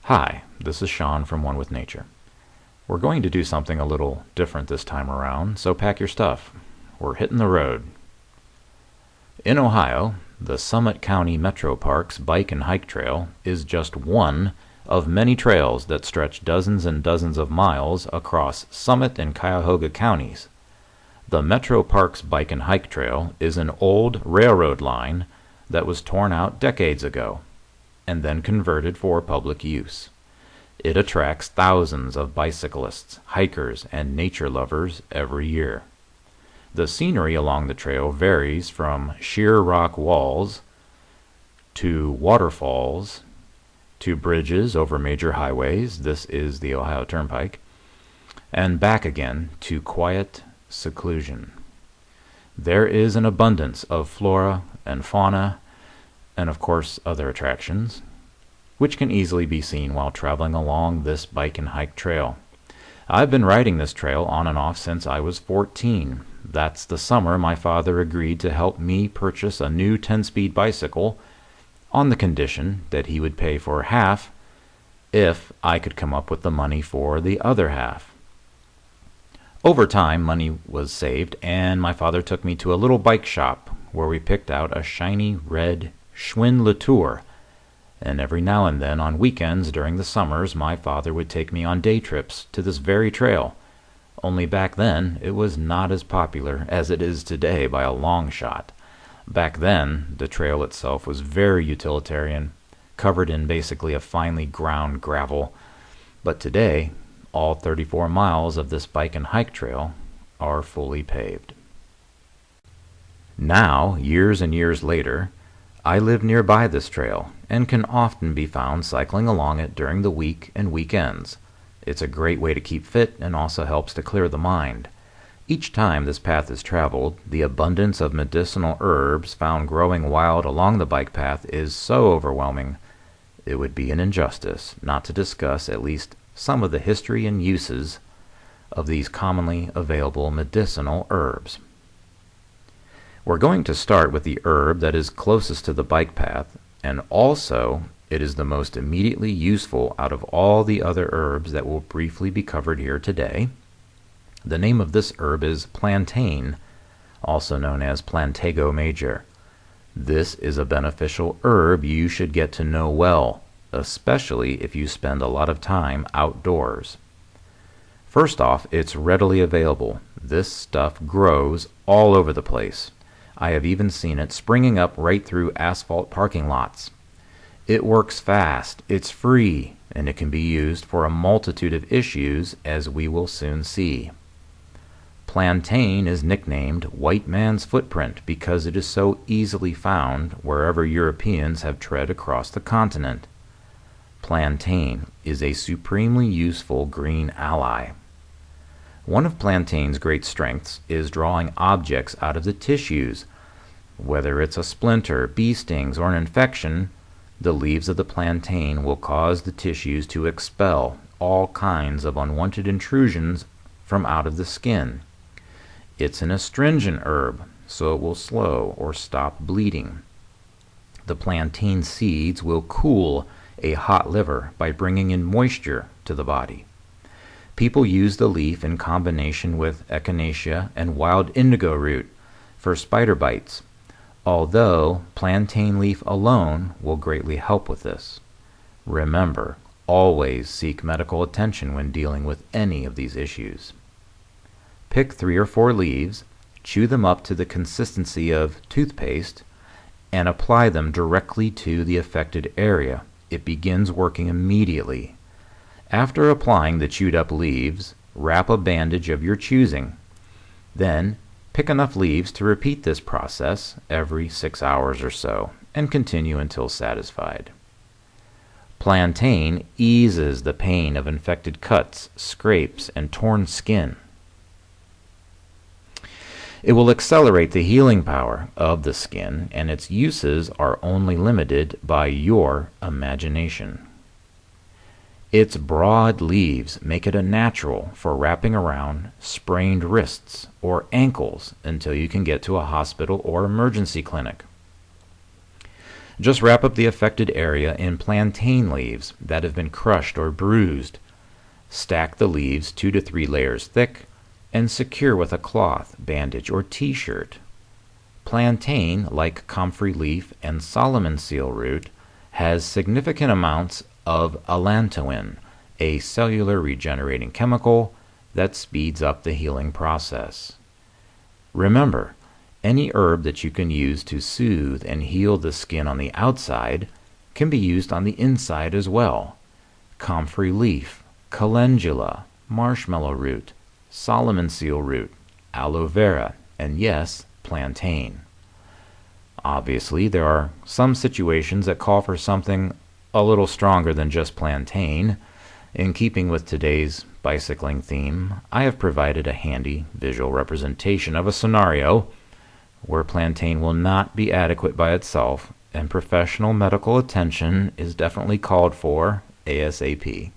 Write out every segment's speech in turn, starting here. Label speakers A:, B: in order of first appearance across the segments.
A: Hi, this is Sean from One With Nature. We're going to do something a little different this time around, so pack your stuff. We're hitting the road. In Ohio, the Summit County Metro Parks Bike and Hike Trail is just one of many trails that stretch dozens and dozens of miles across Summit and Cuyahoga counties. The Metro Parks Bike and Hike Trail is an old railroad line that was torn out decades ago and then converted for public use. It attracts thousands of bicyclists, hikers, and nature lovers every year. The scenery along the trail varies from sheer rock walls to waterfalls to bridges over major highways, this is the Ohio Turnpike, and back again to quiet seclusion. There is an abundance of flora and fauna, and of course other attractions, which can easily be seen while traveling along this bike and hike trail. I've been riding this trail on and off since I was 14. That's the summer my father agreed to help me purchase a new 10-speed bicycle on the condition that he would pay for half if I could come up with the money for the other half. Over time, money was saved, and my father took me to a little bike shop where we picked out a shiny red Schwinn Latour, and every now and then on weekends during the summers my father would take me on day trips to this very trail. Only back then it was not as popular as it is today by a long shot. Back then the trail itself was very utilitarian, covered in basically a finely ground gravel, but today all 34 miles of this bike and hike trail are fully paved. Now, years and years later, I live nearby this trail and can often be found cycling along it during the week and weekends. It's a great way to keep fit and also helps to clear the mind. Each time this path is traveled, the abundance of medicinal herbs found growing wild along the bike path is so overwhelming, it would be an injustice not to discuss at least some of the history and uses of these commonly available medicinal herbs. We're going to start with the herb that is closest to the bike path, and also it is the most immediately useful out of all the other herbs that will briefly be covered here today. The name of this herb is plantain, also known as plantago major. This is a beneficial herb you should get to know well, especially if you spend a lot of time outdoors. First off, it's readily available. This stuff grows all over the place. I have even seen it springing up right through asphalt parking lots. It works fast, it's free, and it can be used for a multitude of issues, as we will soon see. Plantain is nicknamed white man's footprint because it is so easily found wherever Europeans have tread across the continent. Plantain is a supremely useful green ally. One of plantain's great strengths is drawing objects out of the tissues. Whether it's a splinter, bee stings, or an infection, the leaves of the plantain will cause the tissues to expel all kinds of unwanted intrusions from out of the skin. It's an astringent herb, so it will slow or stop bleeding. The plantain seeds will cool a hot liver by bringing in moisture to the body. People use the leaf in combination with echinacea and wild indigo root for spider bites, although plantain leaf alone will greatly help with this. Remember, always seek medical attention when dealing with any of these issues. Pick 3 or 4 leaves, chew them up to the consistency of toothpaste, and apply them directly to the affected area. It begins working immediately. After applying the chewed up leaves, wrap a bandage of your choosing. Then, pick enough leaves to repeat this process every 6 hours or so, and continue until satisfied. Plantain eases the pain of infected cuts, scrapes, and torn skin. It will accelerate the healing power of the skin, and its uses are only limited by your imagination. Its broad leaves make it a natural for wrapping around sprained wrists or ankles until you can get to a hospital or emergency clinic. Just wrap up the affected area in plantain leaves that have been crushed or bruised. Stack the leaves 2 to 3 layers thick and secure with a cloth, bandage, or t-shirt. Plantain, like comfrey leaf and Solomon seal root, has significant amounts of allantoin, a cellular regenerating chemical that speeds up the healing process. Remember, any herb that you can use to soothe and heal the skin on the outside can be used on the inside as well. Comfrey leaf, calendula, marshmallow root, Solomon seal root, aloe vera, and yes, plantain. Obviously, there are some situations that call for something a little stronger than just plantain. In keeping with today's bicycling theme, I have provided a handy visual representation of a scenario where plantain will not be adequate by itself and professional medical attention is definitely called for ASAP.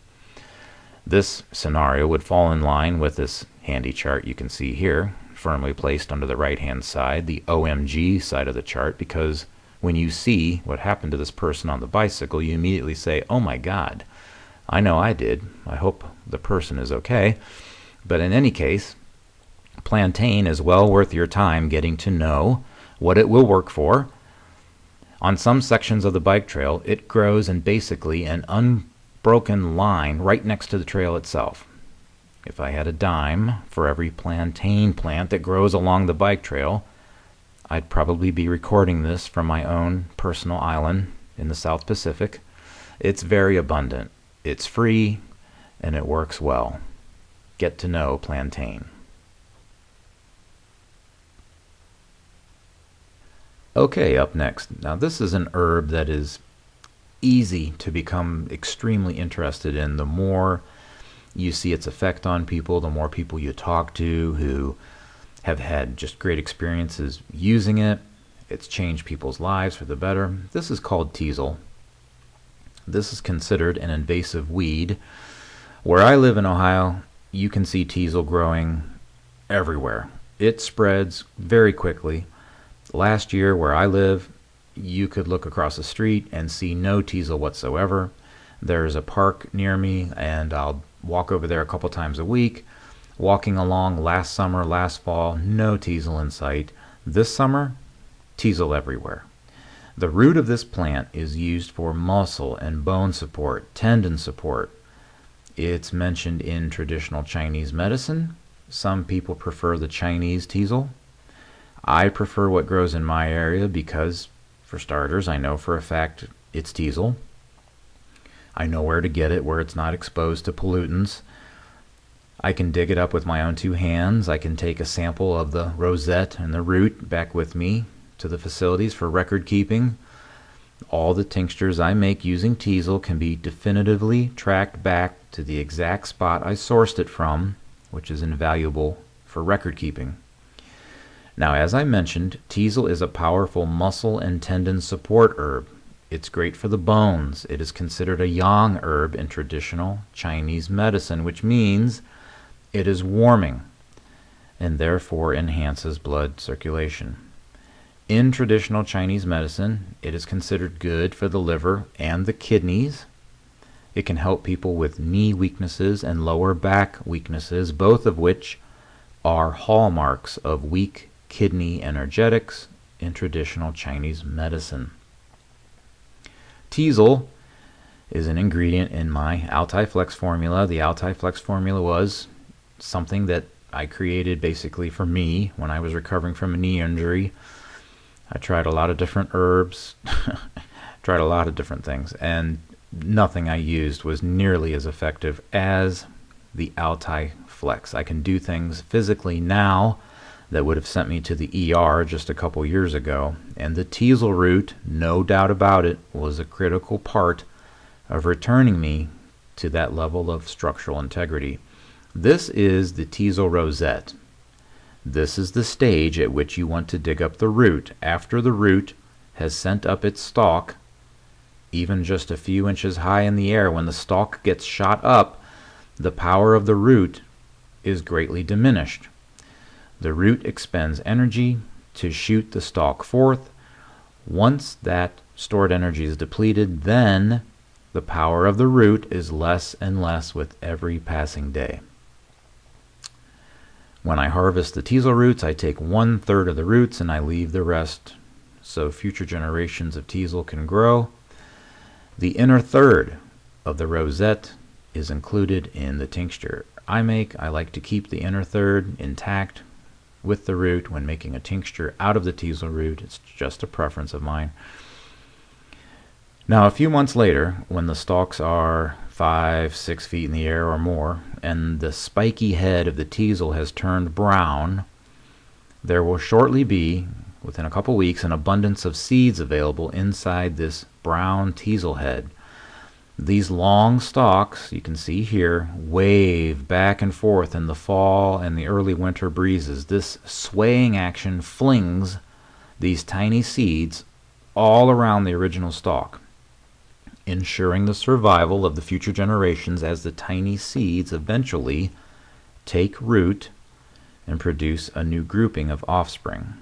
A: This scenario would fall in line with this handy chart you can see here, firmly placed under the right-hand side, the OMG side of the chart, because when you see what happened to this person on the bicycle, you immediately say, oh my God, I know I did. I hope the person is okay. But in any case, plantain is well worth your time getting to know what it will work for. On some sections of the bike trail, it grows in basically an unbroken line right next to the trail itself. If I had a dime for every plantain plant that grows along the bike trail, I'd probably be recording this from my own personal island in the South Pacific. It's very abundant, it's free, and it works well. Get to know plantain. Okay, up next. Now this is an herb that is easy to become extremely interested in. The more you see its effect on people, the more people you talk to who have had just great experiences using it. It's changed people's lives for the better. This is called teasel. This is considered an invasive weed. Where I live in Ohio, you can see teasel growing everywhere. It spreads very quickly. Last year, where I live, you could look across the street and see no teasel whatsoever. There's a park near me, and I'll walk over there a couple times a week. Walking along last summer, last fall, no teasel in sight. This summer, teasel everywhere. The root of this plant is used for muscle and bone support, tendon support. It's mentioned in traditional Chinese medicine. Some people prefer the Chinese teasel. I prefer what grows in my area because, for starters, I know for a fact it's teasel. I know where to get it, where it's not exposed to pollutants. I can dig it up with my own 2 hands. I can take a sample of the rosette and the root back with me to the facilities for record keeping. All the tinctures I make using teasel can be definitively tracked back to the exact spot I sourced it from, which is invaluable for record keeping. Now, as I mentioned, teasel is a powerful muscle and tendon support herb. It's great for the bones. It is considered a yang herb in traditional Chinese medicine, which means it is warming and therefore enhances blood circulation. In traditional Chinese medicine, it is considered good for the liver and the kidneys. It can help people with knee weaknesses and lower back weaknesses, both of which are hallmarks of weak kidney energetics in traditional Chinese medicine. Teasel is an ingredient in my Altiflex formula. The Altiflex formula was something that I created basically for me when I was recovering from a knee injury. I tried a lot of different herbs, tried a lot of different things, and nothing I used was nearly as effective as the Altiflex. I can do things physically now that would have sent me to the ER just a couple years ago, and the teasel root, no doubt about it, was a critical part of returning me to that level of structural integrity. This is the teasel rosette. This is the stage at which you want to dig up the root. After the root has sent up its stalk, even just a few inches high in the air, when the stalk gets shot up, the power of the root is greatly diminished. The root expends energy to shoot the stalk forth, Once that stored energy is depleted, then the power of the root is less and less with every passing day. When I harvest the teasel roots, I take 1/3 of the roots and I leave the rest so future generations of teasel can grow. The inner third of the rosette is included in the tincture I make. I like to keep the inner third intact with the root when making a tincture out of the teasel root. It's just a preference of mine. Now, a few months later, when the stalks are 5-6 feet in the air or more, and the spiky head of the teasel has turned brown, there will shortly be, within a couple weeks, an abundance of seeds available inside this brown teasel head. These long stalks, you can see here, wave back and forth in the fall and the early winter breezes. This swaying action flings these tiny seeds all around the original stalk, ensuring the survival of the future generations as the tiny seeds eventually take root and produce a new grouping of offspring.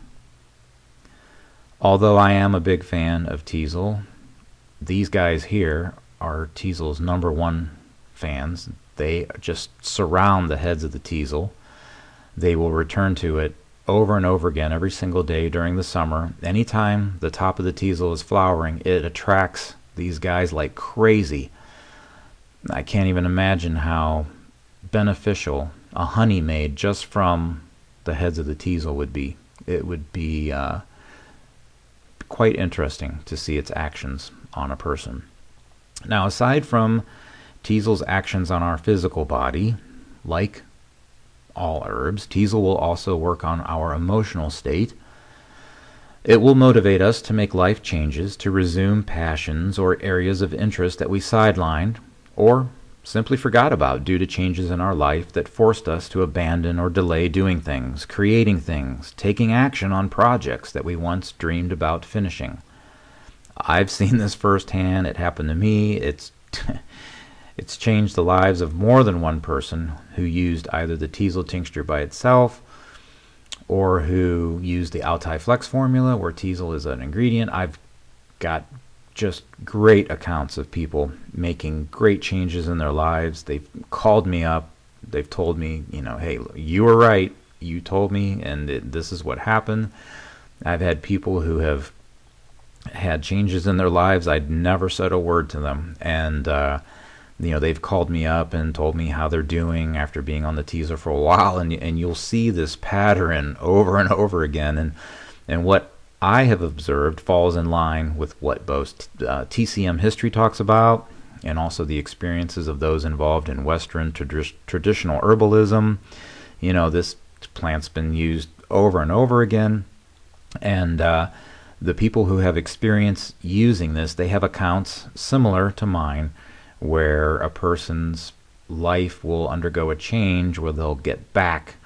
A: Although I am a big fan of teasel, these guys here are teasel's #1 fans. They just surround the heads of the teasel. They will return to it over and over again every single day during the summer. Anytime the top of the teasel is flowering, it attracts these guys like crazy. I can't even imagine how beneficial a honey made just from the heads of the teasel would be. It would be quite interesting to see its actions on a person. Now, aside from teasel's actions on our physical body, like all herbs, teasel will also work on our emotional state. It will motivate us to make life changes, to resume passions or areas of interest that we sidelined or simply forgot about due to changes in our life that forced us to abandon or delay doing things, creating things, taking action on projects that we once dreamed about finishing. I've seen this firsthand. It happened to me. It's changed the lives of more than one person who used either the teasel tincture by itself or who used the Altai Flex formula where teasel is an ingredient. I've got just great accounts of people making great changes in their lives. They've called me up. They've told me, hey, you were right. You told me, and this is what happened. I've had people who have had changes in their lives. I'd never said a word to them, and they've called me up and told me how they're doing after being on the teaser for a while, and you'll see this pattern over and over again, and what I have observed falls in line with what both TCM history talks about and also the experiences of those involved in Western traditional herbalism. This plant's been used over and over again, and the people who have experience using this, they have accounts similar to mine where a person's life will undergo a change where they'll get back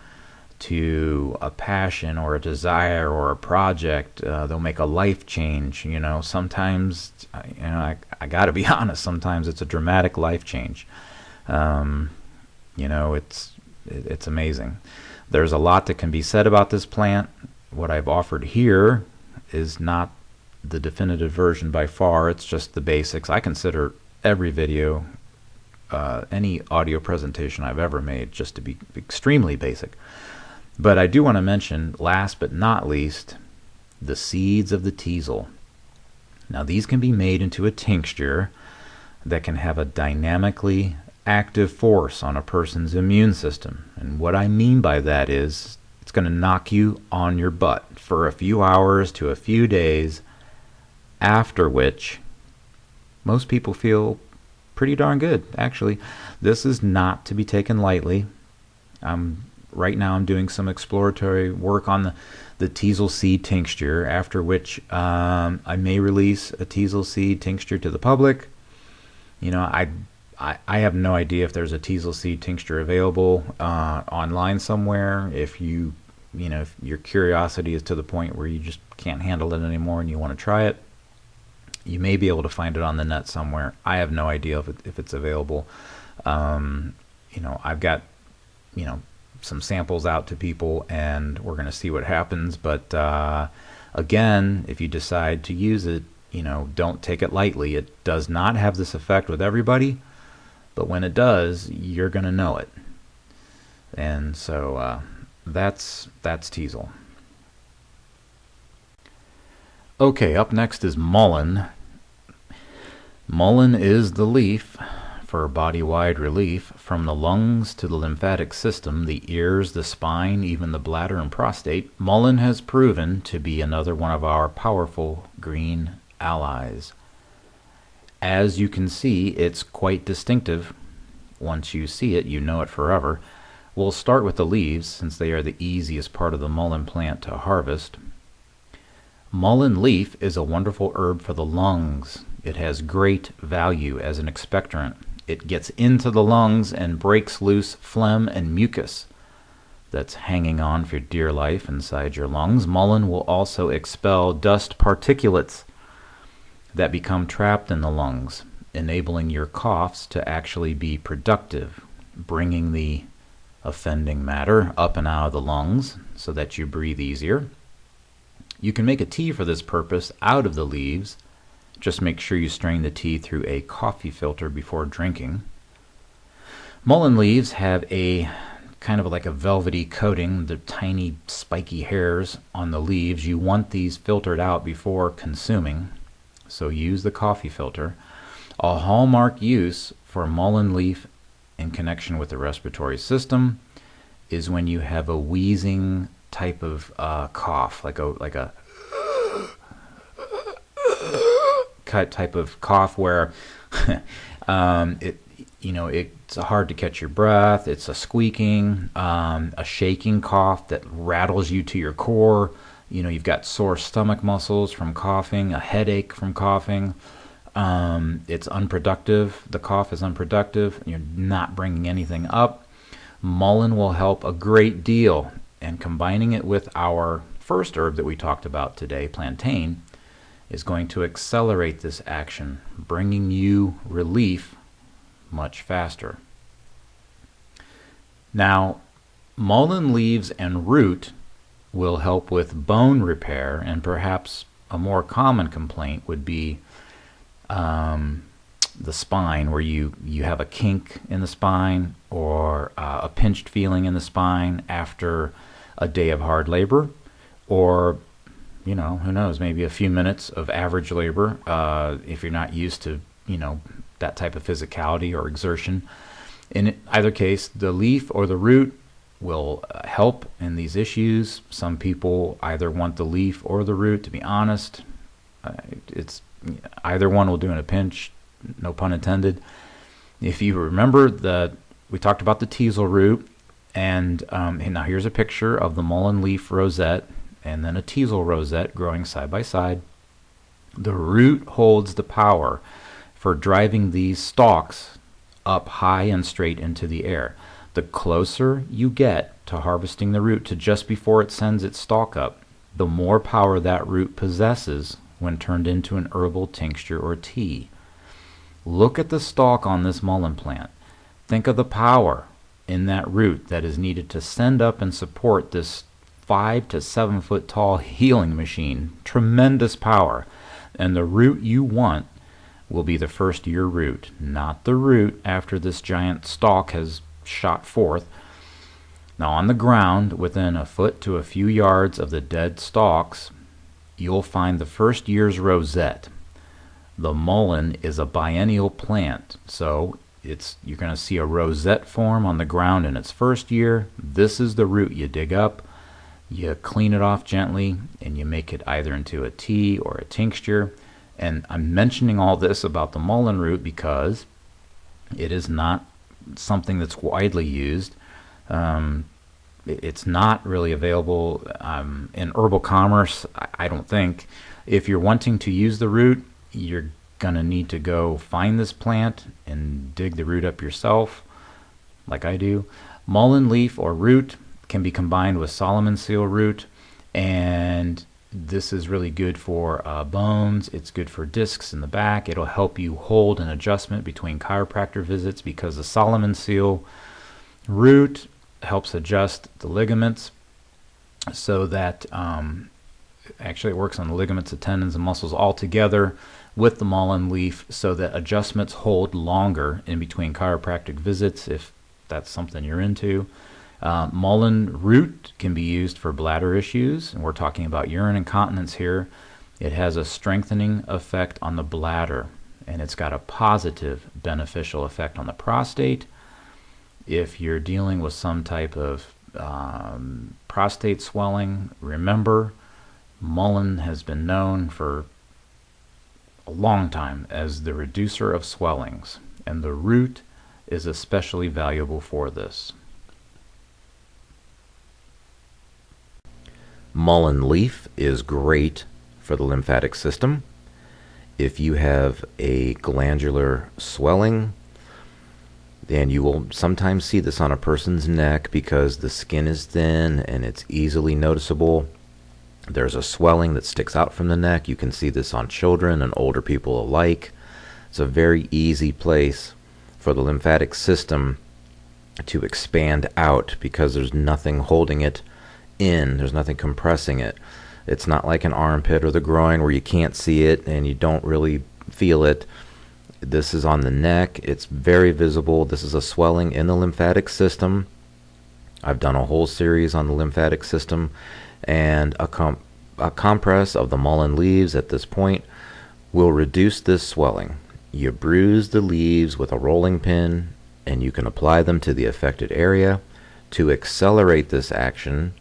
A: to a passion or a desire or a project. They'll make a life change. Sometimes, I got to be honest, sometimes it's a dramatic life change. It's amazing. There's a lot that can be said about this plant. What I've offered here is not the definitive version by far. It's just the basics. I consider every video, any audio presentation I've ever made, just to be extremely basic. But I do want to mention, last but not least, the seeds of the teasel. Now, these can be made into a tincture that can have a dynamically active force on a person's immune system. And what I mean by that is it's going to knock you on your butt for a few hours to a few days, after which most people feel pretty darn good, actually. This is not to be taken lightly. Right now I'm doing some exploratory work on the teasel seed tincture, after which I may release a teasel seed tincture to the public. I have no idea if there's a teasel seed tincture available online somewhere. If your curiosity is to the point where you just can't handle it anymore and you want to try it, you may be able to find it on the net somewhere. I have no idea if it's available. I've got some samples out to people, and we're going to see what happens. But Again, if you decide to use it, don't take it lightly. It does not have this effect with everybody, but when it does, you're going to know it. And so that's teasel. Okay, up next is mullein. Mullein is the leaf for body-wide relief from the lungs to the lymphatic system, the ears, the spine, even the bladder and prostate. Mullein has proven to be another one of our powerful green allies. As you can see, it's quite distinctive. Once you see it, you know it forever. We'll start with the leaves, since they are the easiest part of the mullein plant to harvest. Mullein leaf is a wonderful herb for the lungs. It has great value as an expectorant. It gets into the lungs and breaks loose phlegm and mucus that's hanging on for dear life inside your lungs. Mullein will also expel dust particulates that become trapped in the lungs, enabling your coughs to actually be productive, bringing the offending matter up and out of the lungs so that you breathe easier. You can make a tea for this purpose out of the leaves. Just make sure you strain the tea through a coffee filter before drinking. Mullein leaves have a kind of like a velvety coating, the tiny spiky hairs on the leaves. You want these filtered out before consuming, so use the coffee filter. A hallmark use for mullein leaf in connection with the respiratory system is when you have a wheezing type of cough, like a type of cough where it's hard to catch your breath. It's a squeaking, a shaking cough that rattles you to your core. You've got sore stomach muscles from coughing, a headache from coughing. It's unproductive. The cough is unproductive. You're not bringing anything up. Mullein will help a great deal, and combining it with our first herb that we talked about today, plantain, is going to accelerate this action, bringing you relief much faster. Now, mullein leaves and root will help with bone repair, and perhaps a more common complaint would be the spine, where you have a kink in the spine or a pinched feeling in the spine after a day of hard labor, or who knows, maybe a few minutes of average labor, if you're not used to, that type of physicality or exertion. In either case, the leaf or the root will help in these issues. Some people either want the leaf or the root, to be honest. It's either one will do in a pinch, no pun intended. If you remember that we talked about the teasel root, and now here's a picture of the mullein leaf rosette and then a teasel rosette growing side by side. The root holds the power for driving these stalks up high and straight into the air. The closer you get to harvesting the root to just before it sends its stalk up, the more power that root possesses when turned into an herbal tincture or tea. Look at the stalk on this mullein plant. Think of the power in that root that is needed to send up and support this 5 to 7 foot tall healing machine. Tremendous power. And the root you want will be the first year root, not the root after this giant stalk has shot forth. Now, on the ground, within a foot to a few yards of the dead stalks, you'll find the first year's rosette. The mullein is a biennial plant, so you're going to see a rosette form on the ground in its first year. This is the root you dig up. You clean it off gently, and you make it either into a tea or a tincture. And I'm mentioning all this about the mullein root because it is not something that's widely used. It's not really available in herbal commerce, I don't think. If you're wanting to use the root, you're going to need to go find this plant and dig the root up yourself, like I do. Mullein leaf or root can be combined with Solomon seal root, and this is really good for bones. It's good for discs in the back. It'll help you hold an adjustment between chiropractor visits because the Solomon seal root helps adjust the ligaments so that Actually, it works on the ligaments, the tendons, and muscles all together with the mullein leaf so that adjustments hold longer in between chiropractic visits if that's something you're into. Mullein root can be used for bladder issues, and we're talking about urine incontinence here. It has a strengthening effect on the bladder, and it's got a positive beneficial effect on the prostate. If you're dealing with some type of prostate swelling, remember, mullein has been known for a long time as the reducer of swellings, and the root is especially valuable for this.
B: Mullein leaf is great for the lymphatic system. If you have a glandular swelling, then you will sometimes see this on a person's neck because the skin is thin and it's easily noticeable. There's a swelling that sticks out from the neck. You can see this on children and older people alike. It's a very easy place for the lymphatic system to expand out because there's nothing holding it in. There's nothing compressing it. It's not like an armpit or the groin where you can't see it and you don't really feel it. This is on the neck. It's very visible. This is a swelling in the lymphatic system. I've done a whole series on the lymphatic system, and a compress of the mullein leaves at this point will reduce this swelling. You bruise the leaves with a rolling pin and you can apply them to the affected area. To accelerate this action,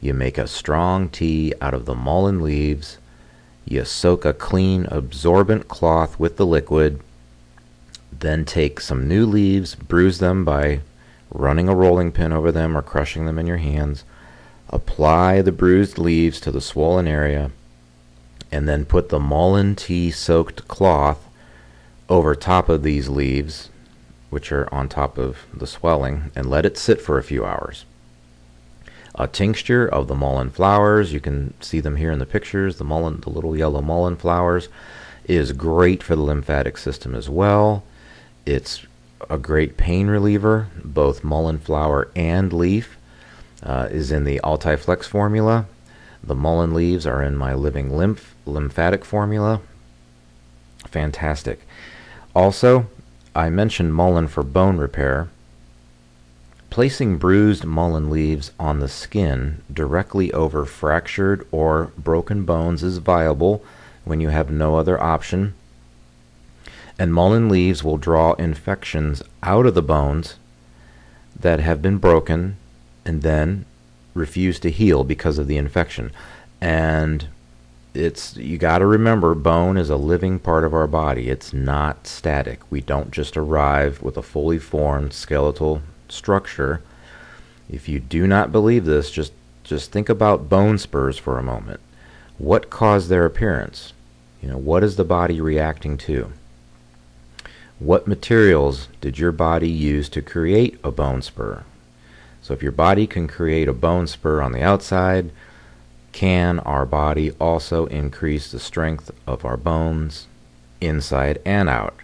B: you make a strong tea out of the mullein leaves. You soak a clean absorbent cloth with the liquid, then take some new leaves, bruise them by running a rolling pin over them or crushing them in your hands. Apply the bruised leaves to the swollen area, and then put the mullein tea soaked cloth over top of these leaves, which are on top of the swelling, and let it sit for a few hours. A tincture of the mullein flowers, you can see them here in the pictures, the little yellow mullein flowers, is great for the lymphatic system as well. It's a great pain reliever. Both mullein flower and leaf is in the Altiflex formula. The mullein leaves are in my Living lymphatic formula. Fantastic. Also, I mentioned mullein for bone repair. Placing bruised mullein leaves on the skin directly over fractured or broken bones is viable when you have no other option. And mullein leaves will draw infections out of the bones that have been broken and then refuse to heal because of the infection. And you got to remember, bone is a living part of our body. It's not static. We don't just arrive with a fully formed skeletal structure. If you do not believe this, just think about bone spurs for a moment. What caused their appearance? What is the body reacting to? What materials did your body use to create a bone spur? So if your body can create a bone spur on the outside, can our body also increase the strength of our bones inside and out?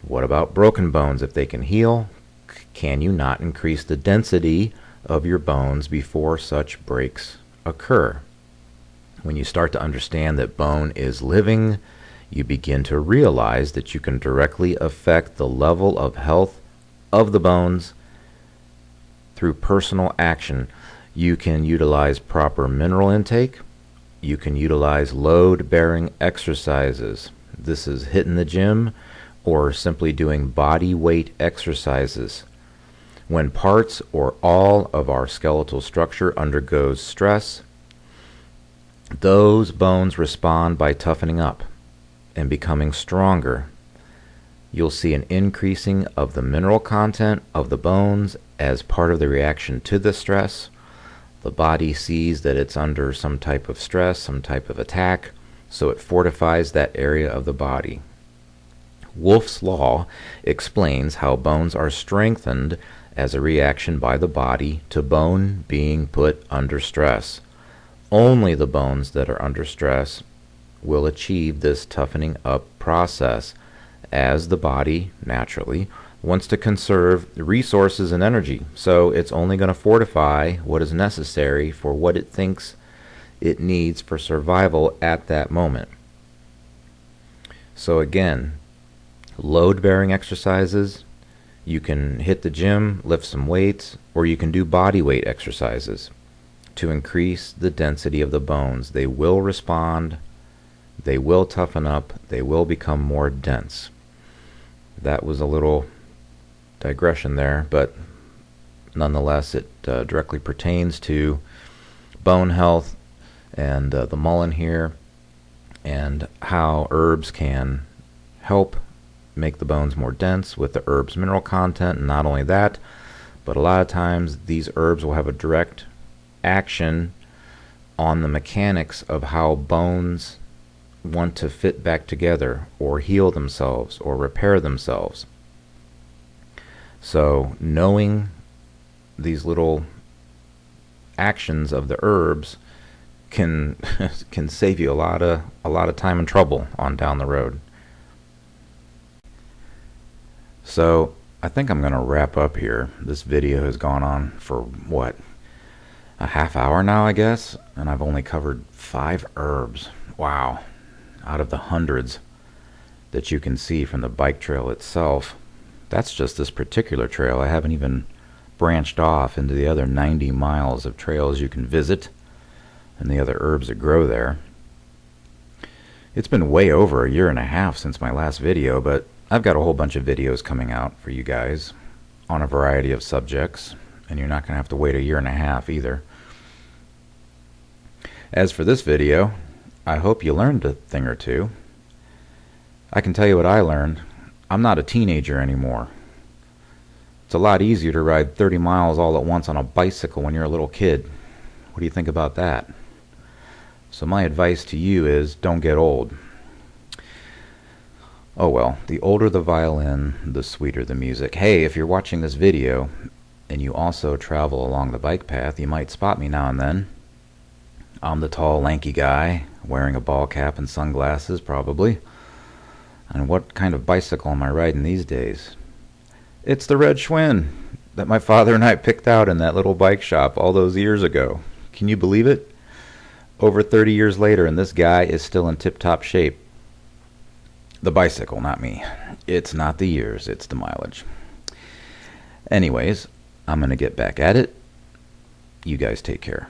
B: What about broken bones? If they can heal, can you not increase the density of your bones before such breaks occur? When you start to understand that bone is living, you begin to realize that you can directly affect the level of health of the bones through personal action. You can utilize proper mineral intake. You can utilize load-bearing exercises. This is hitting the gym or simply doing body weight exercises. When parts or all of our skeletal structure undergoes stress, those bones respond by toughening up and becoming stronger. You'll see an increasing of the mineral content of the bones as part of the reaction to the stress. The body sees that it's under some type of stress, some type of attack, so it fortifies that area of the body. Wolff's Law explains how bones are strengthened as a reaction by the body to bone being put under stress. Only the bones that are under stress will achieve this toughening up process, as the body naturally wants to conserve resources and energy. So it's only going to fortify what is necessary for what it thinks it needs for survival at that moment. So again, load-bearing exercises, you can hit the gym, lift some weights, or you can do body weight exercises to increase the density of the bones. They will respond, they will toughen up, they will become more dense. That was a little digression there, but nonetheless it directly pertains to bone health and the mullein here, and how herbs can help make the bones more dense with the herb's mineral content. And not only that, but a lot of times these herbs will have a direct action on the mechanics of how bones want to fit back together or heal themselves or repair themselves. So knowing these little actions of the herbs can can save you a lot of time and trouble on down the road. So I think I'm going to wrap up here. This video has gone on for what, a half hour now, I guess, and I've only covered 5 herbs. Wow. Out of the hundreds that you can see from the bike trail itself. That's just this particular trail. I haven't even branched off into the other 90 miles of trails you can visit and the other herbs that grow there. It's been way over a year and a half since my last video, but I've got a whole bunch of videos coming out for you guys on a variety of subjects, and you're not going to have to wait a year and a half either. As for this video, I hope you learned a thing or two. I can tell you what I learned. I'm not a teenager anymore. It's a lot easier to ride 30 miles all at once on a bicycle when you're a little kid. What do you think about that? So my advice to you is don't get old. Oh well, the older the violin, the sweeter the music. Hey, if you're watching this video and you also travel along the bike path, you might spot me now and then. I'm the tall, lanky guy wearing a ball cap and sunglasses, probably. And what kind of bicycle am I riding these days? It's the red Schwinn that my father and I picked out in that little bike shop all those years ago. Can you believe it? Over 30 years later, and this guy is still in tip-top shape. The bicycle, not me. It's not the years, it's the mileage. Anyways, I'm going to get back at it. You guys take care.